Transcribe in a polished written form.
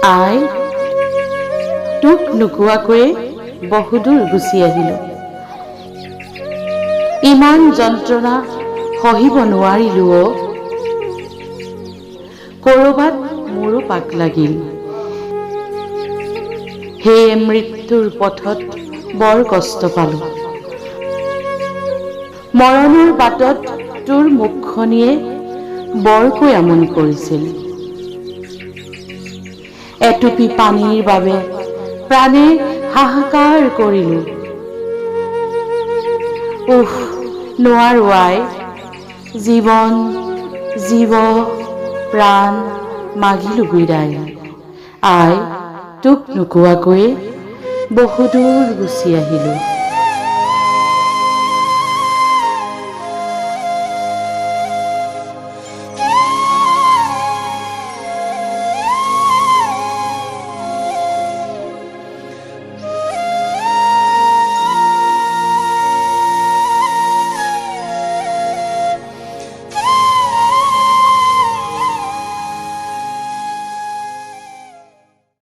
আই, তোক নোকোৱাকৈয়ে বহুদূৰ গুচি আহিলোঁ। ইমান যন্ত্ৰণা সহিব নোৱাৰিলোঁ অ। ক'ৰবাত মোৰো পাক লাগিল। সেয়ে মৃত্যুৰ পথত বৰ কষ্ট পালোঁ। মৰণৰ বাটত তোৰ মুখখনিয়ে বৰকৈ আমনি কৰিছিল। এটুপি পানীৰ বাবে প্ৰাণে হাহাকাৰ কৰিলোঁ। উফ, নোৱাৰো আই। জীৱন, জীৱ, প্ৰাণ মাগিলোঁ বিদায়। আই, তোক নোকোৱাকৈয়ে বহুদূৰ গুচি আহিলোঁ।